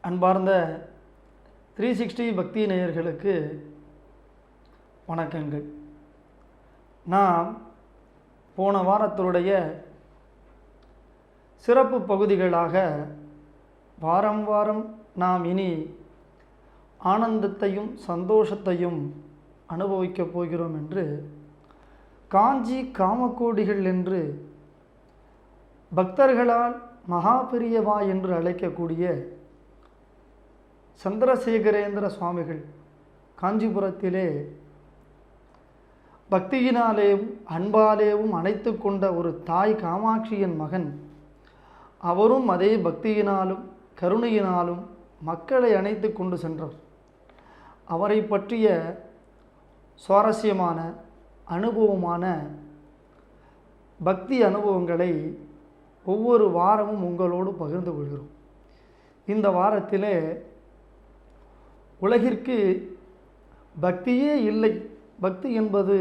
அன்பார்ந்த 360 பக்தி நேயர்களுக்கு வணக்கங்கள். நாம் போன வாரத்தினுடைய சிறப்பு பகுதிகளாக வாரம் வாரம் நாம் இனி ஆனந்தத்தையும் சந்தோஷத்தையும் அனுபவிக்கப் போகிறோம் என்று காஞ்சி காமக்கோடிகள் என்று பக்தர்களால் மகாபெரியவா என்று அழைக்கக்கூடிய சந்திரசேகரேந்திர சுவாமிகள் காஞ்சிபுரத்திலே பக்தியினாலேயும் அன்பாலேயும் அணைத்து கொண்ட ஒரு தாய் காமாட்சியின் மகன். அவரும் அதே பக்தியினாலும் கருணையினாலும் மக்களை அணைத்து கொண்டு சென்றவர். அவரை பற்றிய சுவாரஸ்யமான அனுபவமான பக்தி அனுபவங்களை ஒவ்வொரு வாரமும் உங்களோடு பகிர்ந்து கொள்கிறோம். இந்த வாரத்திலே உலகிற்கு பக்தியே இல்லை, பக்தி என்பது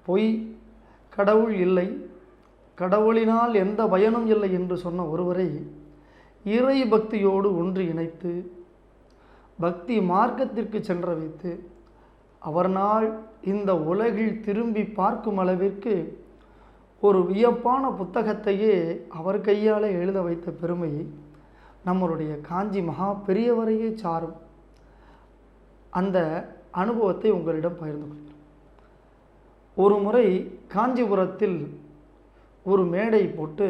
பொய், கடவுள் இல்லை, கடவுளினால் எந்த பயனும் இல்லை என்று சொன்ன ஒருவரை இறை பக்தியோடு ஒன்று இணைத்து பக்தி மார்க்கத்திற்கு சென்ற வைத்து அவர்னால் இந்த உலகில் திரும்பி பார்க்கும் அளவிற்கு ஒரு வியப்பான புத்தகத்தையே அவர் கையால் எழுத வைத்த பெருமை நம்மளுடைய காஞ்சி மகா பெரியவரையே சாரும். அந்த அனுபவத்தை உங்களிடம் பகிர்ந்து கொள்கிறேன். ஒரு முறை காஞ்சிபுரத்தில் ஒரு மேடை போட்டு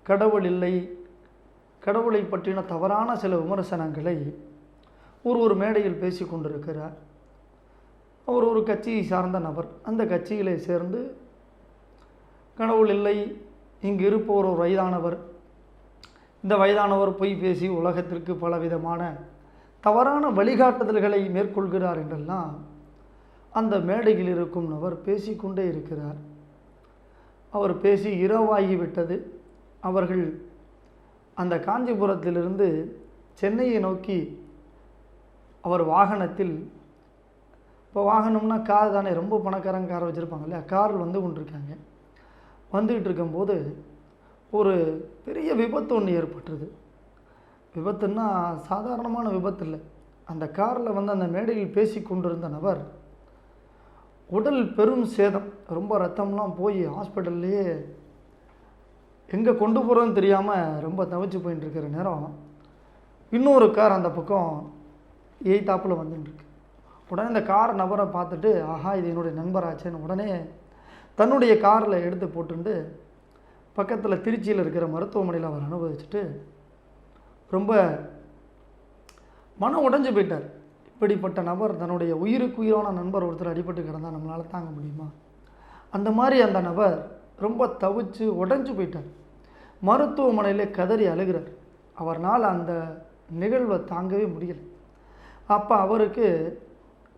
கடவுள் இல்லை, கடவுளை பற்றின தவறான சில விமர்சனங்களை ஒரு மேடையில் பேசி கொண்டிருக்கிறார். அவர் ஒரு கட்சியை சார்ந்த நபர். அந்த கட்சியிலே சேர்ந்து கடவுள் இல்லை, இங்கு இருப்பவர் ஒரு வயதானவர், இந்த வயதானவர் பொய் பேசி உலகத்திற்கு பலவிதமான தவறான வழிகாட்டுதல்களை மேற்கொள்கிறார் என்றெல்லாம் அந்த மேடையில் இருக்கும் நபர் பேசிக்கொண்டே இருக்கிறார். அவர் பேசி இரவாகிவிட்டது. அவர்கள் அந்த காஞ்சிபுரத்திலிருந்து சென்னையை நோக்கி அவர் வாகனத்தில், இப்போ வாகனம்னா கார் தானே, ரொம்ப பணக்காரங்க காரை வச்சுருப்பாங்க இல்லையா, காரில் வந்து கொண்டிருக்காங்க. வந்துக்கிட்டு இருக்கும்போது ஒரு பெரிய விபத்து ஒன்று ஏற்பட்டுருது. விபத்துன்னா சாதாரணமான விபத்து இல்லை. அந்த காரில் வந்து அந்த மேடையில் பேசி கொண்டிருந்த நபர் உடல் பெரும் சேதம், ரொம்ப ரத்தம்லாம் போய் ஹாஸ்பிட்டல்லையே எங்கே கொண்டு போகிறோன்னு தெரியாமல் ரொம்ப தவிச்சு போயின்னு இருக்கிற நேரம் இன்னொரு கார் அந்த பக்கம் எய்தாப்பில் வந்துட்டுருக்கு. உடனே இந்த கார் நபரை பார்த்துட்டு, ஆஹா இது என்னுடைய நண்பராச்சேன்னு உடனே தன்னுடைய காரில் எடுத்து போட்டுண்டு பக்கத்தில் திருச்சியில் இருக்கிற மருத்துவமனையில் அவர் அனுபவிச்சுட்டு ரொம்ப மனம் உடைஞ்சு போயிட்டார். இப்படிப்பட்ட நபர், தன்னுடைய உயிருக்கு உயிரான நண்பர் ஒருத்தர் அடிபட்டு கிடந்தால் நம்மளால் தாங்க முடியுமா? அந்த மாதிரி அந்த நபர் ரொம்ப தவிச்சு உடைஞ்சு போயிட்டார். மருத்துவமனையில் கதறி அழுகிறார். அவர்னால் அந்த நிகழ்வை தாங்கவே முடியலை. அப்போ அவருக்கு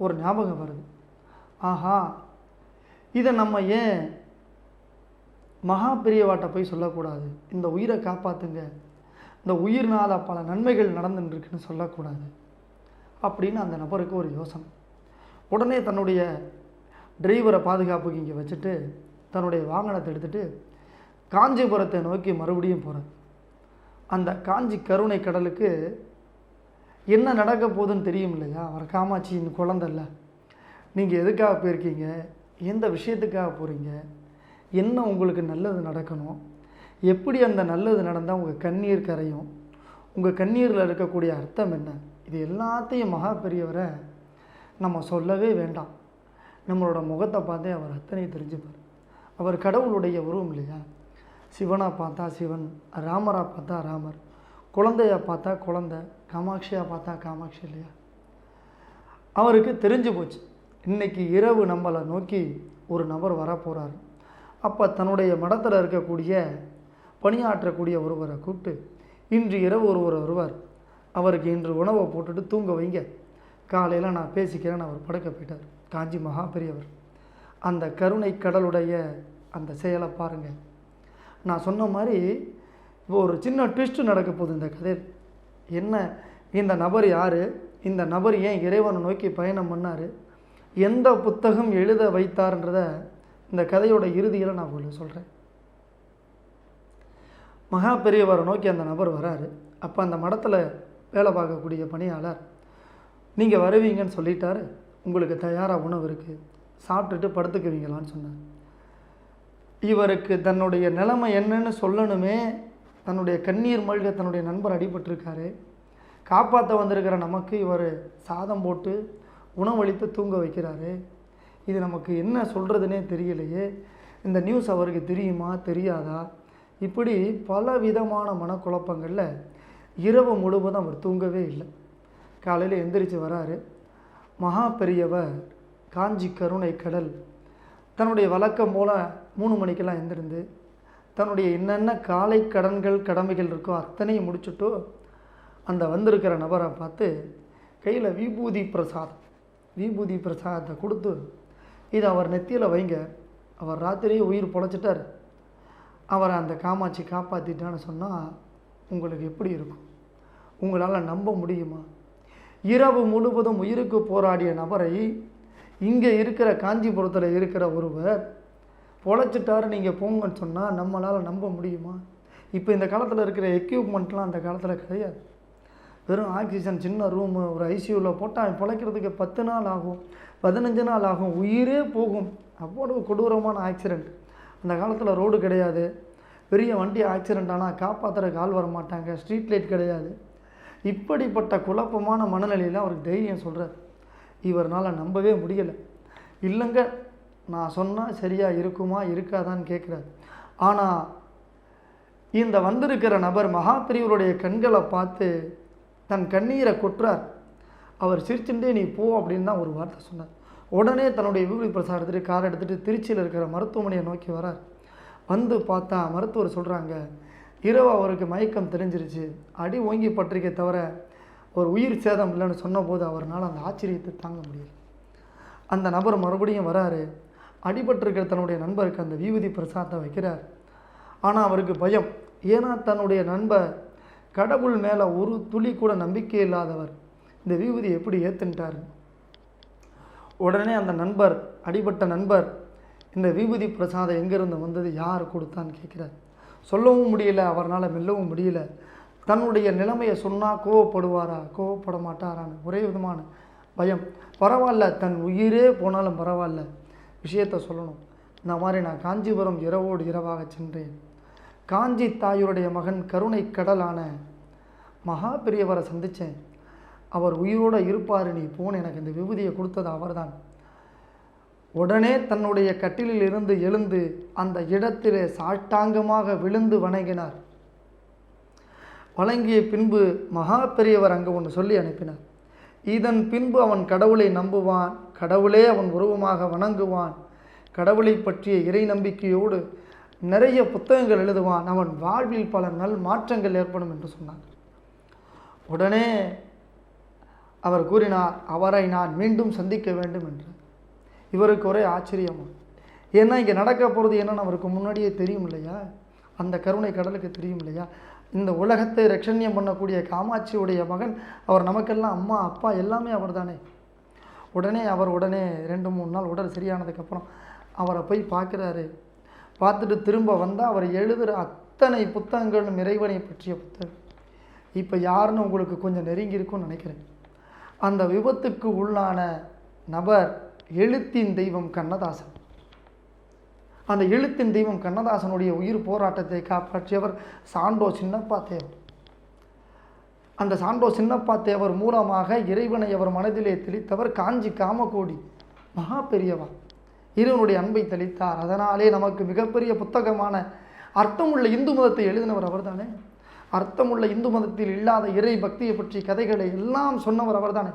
ஒரு ஞாபகம் வருது, ஆஹா இதை நம்ம ஏன் மகா பெரியவாட்ட போய் சொல்லக்கூடாது, இந்த உயிரை காப்பாற்றுங்க, இந்த உயிர்னால் பல நன்மைகள் நடந்துட்டுருக்குன்னு சொல்லக்கூடாது அப்படின்னு அந்த நபருக்கு ஒரு யோசனை. உடனே தன்னுடைய டிரைவரை பாதுகாப்புக்கு இங்கே வச்சுட்டு தன்னுடைய வாகனத்தை எடுத்துகிட்டு காஞ்சிபுரத்தை நோக்கி மறுபடியும் போகிறார். அந்த காஞ்சி கருணை கடலுக்கு என்ன நடக்க போகுதுன்னு தெரியும் இல்லையா, அவர் காமாட்சியின் குழந்தைல்ல, நீங்கள் எதுக்காக போயிருக்கீங்க, எந்த விஷயத்துக்காக போகிறீங்க, என்ன உங்களுக்கு நல்லது நடக்கணும், எப்படி அந்த நல்லது நடந்தால் உங்கள் கண்ணீர் கரையும், உங்கள் கண்ணீரில் இருக்கக்கூடிய அர்த்தம் என்ன, இது எல்லாத்தையும் மகா பெரியவரை நம்ம சொல்லவே வேண்டாம். நம்மளோட முகத்தை பார்த்தே அவர் அத்தனையும் தெரிஞ்சுப்பார். அவர் கடவுளுடைய உருவம் இல்லையா, சிவனாக பார்த்தா சிவன், ராமராக பார்த்தா ராமர், குழந்தையாக பார்த்தா குழந்தை, காமாட்சியாக பார்த்தா காமாட்சி இல்லையா. அவருக்கு தெரிஞ்சு போச்சு, இன்றைக்கி இரவு நம்மளை நோக்கி ஒரு நபர் வரப்போகிறார். அப்போ தன்னுடைய மடத்தில் இருக்கக்கூடிய பணியாற்றக்கூடிய ஒருவரை கூப்பிட்டு, இன்று இரவு ஒருவர் வருவார், அவருக்கு இன்று உணவை போட்டுட்டு தூங்க வைங்க, காலையில் நான் பேசிக்கிறேன்னு அவர் படுக்க போயிட்டார். காஞ்சி மகா பெரியவர் அந்த கருணை கடலுடைய அந்த செயலை பாருங்கள். நான் சொன்ன மாதிரி இப்போ ஒரு சின்ன ட்விஸ்ட்டு நடக்க போகுது இந்த கதையில். என்ன, இந்த நபர் யார், இந்த நபர் ஏன் இறைவனை நோக்கி பயணம் பண்ணார், எந்த புத்தகம் எழுத வைத்தார்ன்றத இந்த கதையோட இறுதியில் நான் உங்களுக்கு சொல்கிறேன். மகா பெரியவரை நோக்கி அந்த நபர் வராரு. அப்போ அந்த மடத்தில் வேலை பார்க்கக்கூடிய பணியாளர், நீங்கள் வருவீங்கன்னு சொல்லிட்டாரு, உங்களுக்கு தயாராக உணவு இருக்குது, சாப்பிட்டுட்டு படுத்துக்குவீங்களான்னு சொன்னார். இவருக்கு தன்னுடைய நிலைமை என்னன்னு சொல்லணுமே, தன்னுடைய கண்ணீர் மல்க தன்னுடைய நண்பர் அடிபட்டிருக்காரு, காப்பாற்ற வந்திருக்கிற நமக்கு இவர் சாதம் போட்டு உணவளித்து தூங்க வைக்கிறாரு. இது நமக்கு என்ன சொல்கிறதுனே தெரியலையே, இந்த நியூஸ் அவருக்கு தெரியுமா தெரியாதா, இப்படி பல விதமான மனக்குழப்பங்களில் இரவு முழுவதும் அவர் தூங்கவே இல்லை. காலையில் எந்திரிச்சு வராரு. மகா பெரியவர் காஞ்சி கருணை கடல் தன்னுடைய வழக்கம் போல் 3 மணிக்கெல்லாம் எழுந்திருந்து தன்னுடைய என்னென்ன காலை கடன்கள் கடமைகள் இருக்கோ அத்தனையும் முடிச்சுட்டு அந்த வந்திருக்கிற நபரை பார்த்து கையில் விபூதி பிரசாதத்தை கொடுத்து, இதை அவர் நெத்தியில் வைங்க, அவர் ராத்திரியே உயிர் பொழைச்சிட்டார், அவரை அந்த காமாட்சி காப்பாற்றிட்டான்னு சொன்னால் உங்களுக்கு எப்படி இருக்கும்? உங்களால் நம்ப முடியுமா? இரவு முழுவதும் உயிருக்கு போராடிய நபரை இங்கே இருக்கிற காஞ்சிபுரத்தில் இருக்கிற ஒருவர் பொழைச்சிட்டாரு, நீங்கள் போங்கன்னு சொன்னால் நம்மளால் நம்ப முடியுமா? இப்போ இந்த காலத்தில் இருக்கிற எக்யூப்மெண்ட்லாம் அந்த காலத்தில் கிடையாது. வெறும் ஆக்சிஜன், சின்ன ரூமு, ஒரு ஐசியூவில் போட்டால் பிழைக்கிறதுக்கு 10 நாள் ஆகும், 15 நாள் ஆகும், உயிரே போகும். அவ்வளோ கொடூரமான ஆக்சிடெண்ட். அந்த காலத்தில் ரோடு கிடையாது, பெரிய வண்டி ஆக்சிடெண்ட் ஆனால் காப்பாற்றுறதுக்கு ஆள் வர மாட்டாங்க, ஸ்ட்ரீட் லைட் கிடையாது. இப்படிப்பட்ட குழப்பமான மனநிலையில் அவருக்கு தைரியம் சொல்கிறார். இவர்னால் நம்பவே முடியலை. இல்லைங்க, நான் சொன்னால் சரியாக இருக்குமா இருக்காதான்னு கேட்குறாரு. ஆனால் இந்த வந்திருக்கிற நபர் மகா பெரியவருடைய கண்களை பார்த்து தன் கண்ணீரை கொட்டுறார். அவர் சிரிச்சுட்டே நீ போ அப்படின்னு தான் ஒரு வார்த்தை சொன்னார். உடனே தன்னுடைய விபூதி பிரசாரத்துக்கு கார் எடுத்துகிட்டு திருச்சியில் இருக்கிற மருத்துவமனையை நோக்கி வரார். வந்து பார்த்தா மருத்துவர் சொல்கிறாங்க, இரவு அவருக்கு மயக்கம் தெரிஞ்சிருச்சு, அடி ஓங்கி பற்றிக்கே தவிர ஒரு உயிர் சேதம் இல்லைன்னு சொன்னபோது அவரால் அந்த ஆச்சரியத்தை தாங்க முடியல. அந்த நபர் மறுபடியும் வராரு. அடிபட்டிருக்கிற தன்னுடைய நண்பருக்கு அந்த விபூதி பிரசாதத்தை வைக்கிறார். ஆனால் அவருக்கு பயம். ஏன்னா தன்னுடைய நண்பர் கடவுள் மேலே ஒரு துளி கூட நம்பிக்கை இல்லாதவர் இந்த விபூதி எப்படி ஏற்றுன்ட்டார். உடனே அந்த நண்பர், அடிபட்ட நண்பர், இந்த விபூதி பிரசாதம் எங்கேருந்து வந்தது, யார் கொடுத்தான்னு கேட்குறார். சொல்லவும் முடியல, அவரால் மெல்லவும் முடியல. தன்னுடைய நிலைமையை சொன்னால் கோவப்படுவாரா கோவப்பட மாட்டாரான்னு ஒரே விதமான பயம். பரவாயில்ல, தன் உயிரே போனாலும் பரவாயில்ல, விஷயத்தை சொல்லணும். இந்த மாதிரி நான் காஞ்சிபுரம் இரவோடு இரவாக சென்றேன். காஞ்சி தாயுடைய மகன் கருணை கடலான மகா பெரியவரை சந்தித்தேன். அவர் உயிரோடு இருப்பார், நீ போன எனக்கு இந்த விபூதியை கொடுத்தது அவர்தான். உடனே தன்னுடைய கட்டிலில் இருந்து எழுந்து அந்த இடத்திலே சாஷ்டாங்கமாக விழுந்து வணங்கினார். வணங்கிய பின்பு மகா பெரியவர் அங்கே ஒன்று சொல்லி அனுப்பினார். இதன் பின்பு அவன் கடவுளை நம்புவான், கடவுளே அவன் உருவமாக வணங்குவான், கடவுளை பற்றிய இறை நம்பிக்கையோடு நிறைய புத்தகங்கள் எழுதுவான், அவன் வாழ்வில் பல நல் மாற்றங்கள் ஏற்படும் என்று சொன்னார். உடனே அவர் கூறினார், அவரை நான் மீண்டும் சந்திக்க வேண்டும் என்று. இவருக்கு ஒரே ஆச்சரியமா, ஏன்னா இங்கே நடக்க போகிறது என்னன்னு அவருக்கு முன்னாடியே தெரியும் இல்லையா, அந்த கருணை கடலுக்கு தெரியும் இல்லையா. இந்த உலகத்தை ரட்சண்யம் பண்ணக்கூடிய காமாட்சியுடைய மகன் அவர், நமக்கெல்லாம் அம்மா அப்பா எல்லாமே அவர் தானே. உடனே 2-3 நாள் உடல் சரியானதுக்கப்புறம் அவரை போய் பார்க்குறாரு. பார்த்துட்டு திரும்ப வந்தால் அவர் எழுதுகிற அத்தனை புத்தகங்களும் இறைவனை பற்றிய புத்தகம். இப்போ யாருன்னு உங்களுக்கு கொஞ்சம் நெருங்கி இருக்கும்னு நினைக்கிறேன். அந்த விபத்துக்கு உள்ளான நபர் எழுத்தின் தெய்வம் கண்ணதாசன். அந்த எழுத்தின் தெய்வம் கண்ணதாசனுடைய உயிர் போராட்டத்தை காப்பாற்றியவர் சாண்டோ சின்னப்பா தேவர். அந்த சாண்டோ சின்னப்பா தேவர் மூலமாக இறைவனை அவர் மனதிலே தெளித்தவர் காஞ்சி காமகோடி மகா பெரியவா இறைவனுடைய அன்பை தெளித்தார். அதனாலே நமக்கு மிகப்பெரிய புத்தகமான அர்த்தமுள்ள இந்து மதத்தை எழுதினவர் அவர் தானே. அர்த்தமுள்ள இந்து மதத்தில் இல்லாத இறை பக்தியை பற்றி கதைகளை எல்லாம் சொன்னவர் அவர் தானே.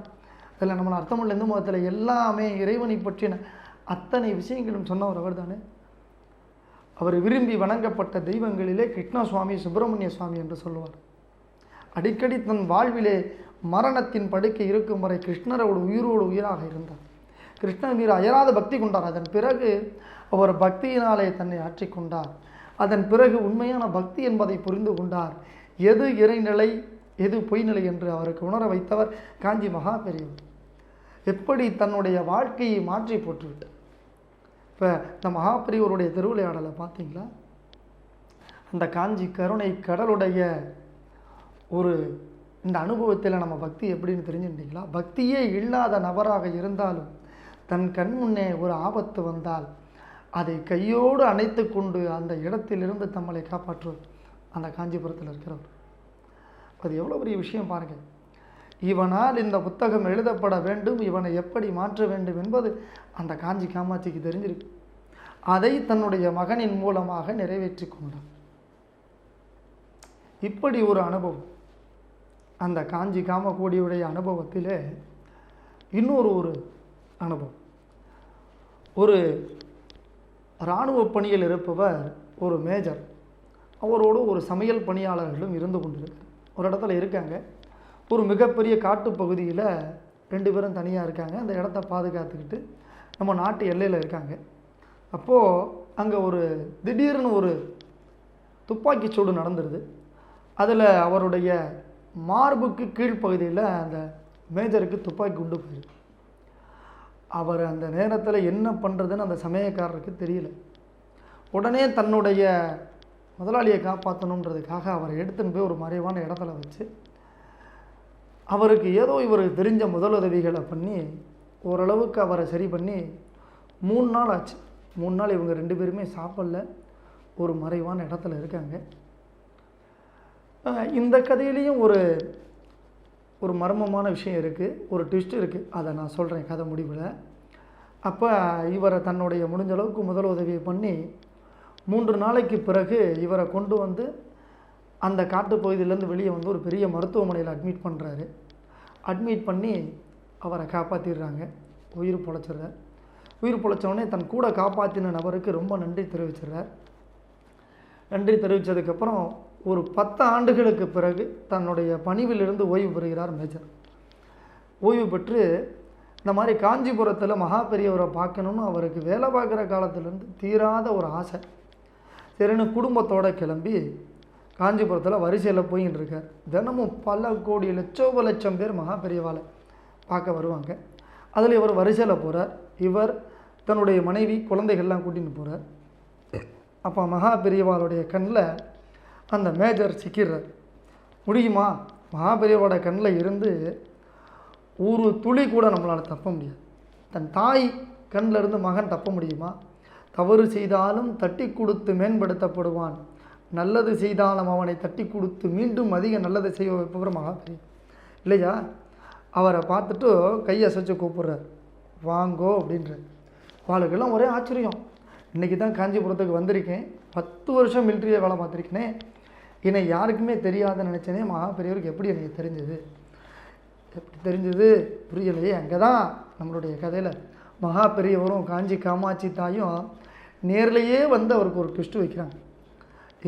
அதில் நம்மளை அர்த்தமுள்ள இந்து மதத்தில் எல்லாமே இறைவனை பற்றின அத்தனை விஷயங்களும் சொன்னவர் அவர் தானே. அவர் விரும்பி வணங்கப்பட்ட தெய்வங்களிலே கிருஷ்ணசுவாமி, சுப்பிரமணிய சுவாமி என்று சொல்லுவார். அடிக்கடி தன் வாழ்விலே மரணத்தின் படுக்கை இருக்கும் வரை கிருஷ்ணரோடு உயிரோடு உயிராக இருந்தார். கிருஷ்ணன் மீது அயராத பக்தி கொண்டார். அதன் பிறகு அவர் பக்தியினாலே தன்னை ஆற்றிக்கொண்டார். அதன் பிறகு உண்மையான பக்தி என்பதை புரிந்து கொண்டார். எது இறைநிலை, எது பொய்நிலை என்று அவருக்கு உணர வைத்தவர் காஞ்சி மகா பெரியவர். எப்படி தன்னுடைய வாழ்க்கையை மாற்றி போட்டுவிட்டார். இப்போ இந்த மகா பெரியவருடைய திருவிளையாடலை பார்த்தீங்களா? அந்த காஞ்சி கருணை கடலுடைய ஒரு இந்த அனுபவத்தில் நம்ம பக்தி எப்படின்னு தெரிஞ்சுக்கிட்டீங்களா? பக்தியே இல்லாத நபராக இருந்தாலும் தன் கண் முன்னே ஒரு ஆபத்து வந்தால் அதை கையோடு அணைத்து கொண்டு அந்த இடத்திலிருந்து நம்மளை காப்பாற்றுவது அந்த காஞ்சிபுரத்தில் இருக்கிறவர். அது எவ்வளோ பெரிய விஷயம் பாருங்கள். இவனால் இந்த புத்தகம் எழுதப்பட வேண்டும், இவனை எப்படி மாற்ற வேண்டும் என்பது அந்த காஞ்சி காமாட்சிக்கு தெரிஞ்சிருக்கு. அதை தன்னுடைய மகனின் மூலமாக நிறைவேற்றி கொண்டார். இப்படி ஒரு அனுபவம். அந்த காஞ்சி காமகோடியுடைய அனுபவத்திலே இன்னொரு அனுபவம். ஒரு இராணுவ பணியில் இருப்பவர் ஒரு மேஜர், அவரோடு ஒரு சமையல் பணியாளர்களும் இருந்து கொண்டிருக்கு. ஒரு இடத்துல இருக்காங்க. ஒரு மிகப்பெரிய காட்டுப்பகுதியில் 2 பேரும் தனியாக இருக்காங்க. அந்த இடத்த பாதுகாத்துக்கிட்டு நம்ம நாட்டு எல்லையில் இருக்காங்க. அப்போது அங்கே திடீர்னு ஒரு துப்பாக்கி சூடு நடந்துடுது. அதில் அவருடைய மார்புக்கு கீழ்ப்பகுதியில் அந்த மேஜருக்கு துப்பாக்கி குண்டு போயிடுது. அவர் அந்த நேரத்தில் என்ன பண்ணுறதுன்னு அந்த சமயக்காரருக்கு தெரியல. உடனே தன்னுடைய முதலாளியை காப்பாற்றணுன்றதுக்காக அவரை எடுத்துன்னு போய் ஒரு மறைவான இடத்துல வச்சு அவருக்கு ஏதோ இவருக்கு தெரிஞ்ச முதலுதவிகளை பண்ணி ஓரளவுக்கு அவரை சரி பண்ணி 3 நாள் ஆச்சு. 3 நாள் இவங்க 2 பேருமே சாப்பிடல, ஒரு மறைவான இடத்துல இருக்காங்க. இந்த கதையிலையும் ஒரு மர்மமான விஷயம் இருக்குது, ஒரு ட்விஸ்ட் இருக்குது. அதை நான் சொல்கிறேன் கதை முடிவில். அப்போ இவரை தன்னுடைய முடிஞ்ச அளவுக்கு முதல் உதவியை பண்ணி 3 நாளைக்கு பிறகு இவரை கொண்டு வந்து அந்த காட்டுப்பகுதியிலேருந்து வெளியே வந்து ஒரு பெரிய மருத்துவமனையில் அட்மிட் பண்ணுறாரு. அட்மிட் பண்ணி அவரை காப்பாற்றிடுறாங்க. உயிர் பொழைச்சிடுறார். உயிர் பொழைச்சவொடனே தன் கூட காப்பாற்றின நபருக்கு ரொம்ப நன்றி தெரிவிச்சிடுறார். நன்றி தெரிவித்ததுக்கப்புறம் ஒரு 10 ஆண்டுகளுக்கு பிறகு தன்னுடைய பணிவிலிருந்து ஓய்வு பெறுகிறார் மேஜர். ஓய்வு பெற்று இந்த மாதிரி காஞ்சிபுரத்தில் மகா பெரியவரை பார்க்கணுன்னு அவருக்கு வேலை பார்க்குற காலத்துலேருந்து தீராத ஒரு ஆசை. சரின்னு குடும்பத்தோடு கிளம்பி காஞ்சிபுரத்தில் வரிசையில் போயின்னு இருக்கார். தினமும் பல கோடி லட்சம் பேர் மகா பெரியவாளை பார்க்க வருவாங்க. அதில் இவர் வரிசையில் போகிறார். இவர் தன்னுடைய மனைவி குழந்தைகள்லாம் கூட்டின்னு போகிறார். அப்போ மகா பெரியவாளுடைய கண்ணில் அந்த மேஜர் சிக்கிறார். முடியுமா? மகா பெரியவாளோட கண்ணில் இருந்து ஒரு துளி கூட நம்மளால் தப்ப முடியாது. தன் தாய் கண்ணில் இருந்து மகன் தப்ப முடியுமா? தவறு செய்தாலும் தட்டி கொடுத்து மேம்படுத்தப்படுவான், நல்லது செய்தாலும் அவனை தட்டி கொடுத்து மீண்டும் அதிக நல்லது செய்ய வைப்பவர் மகா பெரிய இல்லையா? அவரை பார்த்துட்டு கையை அசைச்சு கூப்பிட்றார், வாங்கோ அப்படின்ற. வாளுக்கெல்லாம் ஒரே ஆச்சரியம். இன்றைக்கி தான் காஞ்சிபுரத்துக்கு வந்திருக்கேன், 10 வருஷம் மிலிட்ரியை வேலை பார்த்துருக்கேனே, என்னை யாருக்குமே தெரியாதுன்னு நினச்சேனே, மகா பெரியவருக்கு எப்படி எனக்கு தெரிஞ்சது? எப்படி தெரிஞ்சது புரியலையே. அங்கே தான் நம்மளுடைய கதையில் மகா பெரியவரும் காஞ்சி காமாட்சி தாயும் நேர்லேயே வந்து அவருக்கு ஒரு ட்விஸ்ட்டு வைக்கிறாங்க.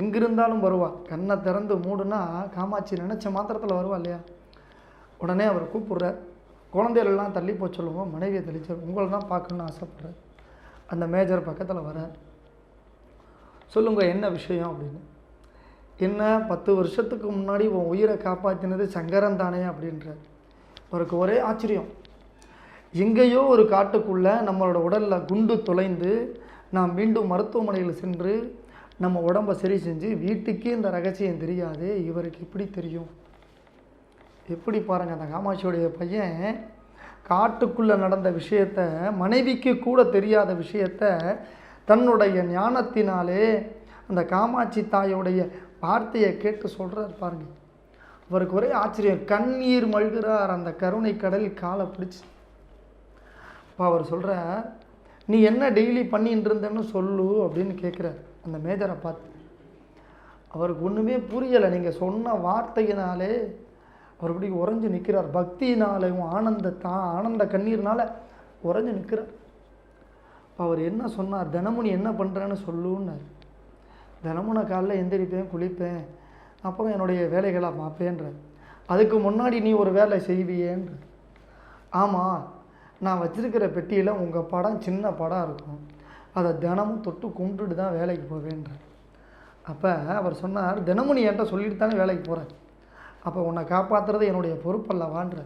எங்கிருந்தாலும் வருவா, கண்ணை திறந்து மூடுனா காமாட்சி நினச்ச மாத்திரத்தில் வருவா இல்லையா? உடனே அவர் கூப்பிட்றார். குழந்தைகளெல்லாம் தள்ளி போக சொல்லுவோம், மனைவியை தெளிச்சார். உங்களை தான் பார்க்கணுன்னு ஆசைப்பட்றார். அந்த மேஜர் பக்கத்தில் வர, சொல்லுங்கள் என்ன விஷயம் அப்படின்னு. என்ன 10 வருஷத்துக்கு முன்னாடி உன் உயிரை காப்பாற்றினது சங்கரன் தானே அப்படின்றார். அவருக்கு ஒரே ஆச்சரியம். எங்கேயோ ஒரு காட்டுக்குள்ளே நம்மளோட உடலில் குண்டு தொலைந்து நாம் மீண்டும் மருத்துவமனையில் சென்று நம்ம உடம்பை சரி செஞ்சு வீட்டுக்கே இந்த ரகசியம் தெரியாது, இவருக்கு இப்படி தெரியும்? எப்படி பாருங்கள், அந்த காமாட்சியோடைய பையன் காட்டுக்குள்ளே நடந்த விஷயத்த, மனைவிக்கு கூட தெரியாத விஷயத்த தன்னுடைய ஞானத்தினாலே அந்த காமாட்சி தாயோடைய வார்த்தையை கேட்டு சொல்கிறார் பாருங்கள். அவருக்கு ஒரே ஆச்சரியம். கண்ணீர் மல்கிறார் அந்த கருணை கடலில் காலை பிடிச்சி. அப்போ அவர் சொல்கிறார், நீ என்ன டெய்லி பண்ணிட்டு இருந்தேன்னு சொல்லு அப்படின்னு கேட்குறார் அந்த மேஜரை பார்த்து. அவருக்கு ஒன்றுமே புரியலை. நீங்கள் சொன்ன வார்த்தையினாலே அவர் இப்படி உறைஞ்சு நிற்கிறார். பக்தினாலையும் ஆனந்த கண்ணீர்னால் உறைஞ்சு நிற்கிறார். அவர் என்ன சொன்னார்? தினமும் நீ என்ன பண்ணுறேன்னு சொல்லுன்னார். தினமும் நான் காலைல எந்திரிப்பேன், குளிப்பேன், அப்புறம் என்னுடைய வேலைகளை பார்ப்பேன்ற. அதுக்கு முன்னாடி நீ ஒரு வேலை செய்வியேன்ற. ஆமாம், நான் வச்சிருக்கிற பெட்டியில் உங்கள் படம் சின்ன படம் இருக்கும், அதை தினமும் தொட்டு கும்பிட்டுட்டு தான் வேலைக்கு போவேன்ற. அப்போ அவர் சொன்னார், தினமும் நீ என்கிட்ட சொல்லிட்டு தானே வேலைக்கு போகிறேன், அப்போ உன்னை காப்பாற்றுறது என்னுடைய பொறுப்பல்லவான்ற.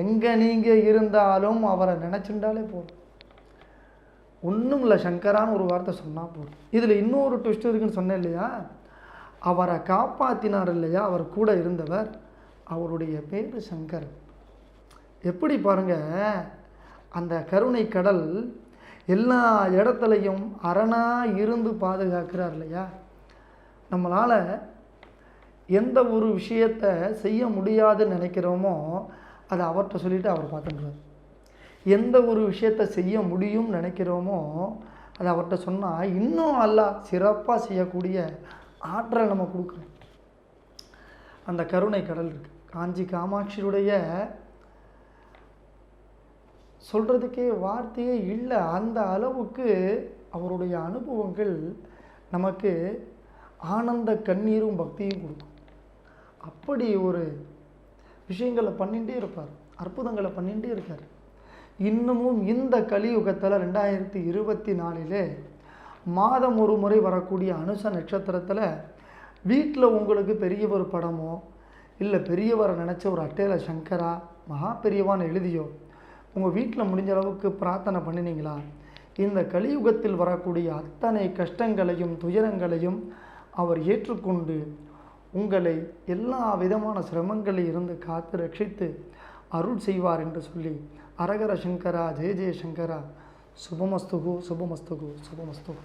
எங்கே நீங்கள் இருந்தாலும் அவரை நினச்சிண்டாலே போதும். ஒன்றும் இல்லை, சங்கரான்னு ஒரு வார்த்தை சொன்னால் போதும். இதில் இன்னொரு ட்விஸ்ட் இருக்குன்னு சொன்னேன் இல்லையா? அவரை காப்பாற்றினார் இல்லையா, அவர் கூட இருந்தவர், அவருடைய பேர் சங்கர். எப்படி பாருங்க, அந்த கருணை கடல் எல்லா இடத்துலையும் அரணாக இருந்து பாதுகாக்கிறார் இல்லையா. நம்மளால் எந்த ஒரு விஷயத்தை செய்ய முடியாதுன்னு நினைக்கிறோமோ அதை அவர்கிட்ட சொல்லிவிட்டு அவர் பார்த்துக்கிறார். எந்த ஒரு விஷயத்தை செய்ய முடியும்னு நினைக்கிறோமோ அதை அவர்கிட்ட சொன்னால் இன்னும் அல்லாஹ் சிறப்பாக செய்யக்கூடிய ஆற்றல் நம்ம கொடுக்குறோம். அந்த கருணை கடல் இருக்குது. காஞ்சி காமாட்சியுடைய சொல்கிறதுக்கே வார்த்தையே இல்லை. அந்த அளவுக்கு அவருடைய அனுபவங்கள் நமக்கு ஆனந்த கண்ணீரும் பக்தியும் கொடுக்கும். அப்படி ஒரு விஷயங்களை பண்ணிகிட்டே இருப்பார், அற்புதங்களை பண்ணிகிட்டே இருக்கார். இன்னமும் இந்த கலியுகத்தில் 2024 மாதம் ஒரு முறை வரக்கூடிய அனுச நட்சத்திரத்தில் வீட்டில் உங்களுக்கு பெரியவர் படமோ இல்லை பெரியவரை நினச்ச ஒரு அட்டையில் சங்கரா மகா பெரியவான்னு எழுதியோ உங்கள் வீட்டில் முடிஞ்ச அளவுக்கு பிரார்த்தனை பண்ணினீங்களா, இந்த கலியுகத்தில் வரக்கூடிய அத்தனை கஷ்டங்களையும் துயரங்களையும் அவர் ஏற்றுக்கொண்டு உங்களை எல்லா விதமான சிரமங்களில் இருந்து காத்து ரட்சித்து அருள் செய்வார் என்று சொல்லி, அரகர சங்கரா, ஜெய ஜெய சங்கரா, சுபமஸ்துகு சுபமஸ்துகு சுபமஸ்துகு.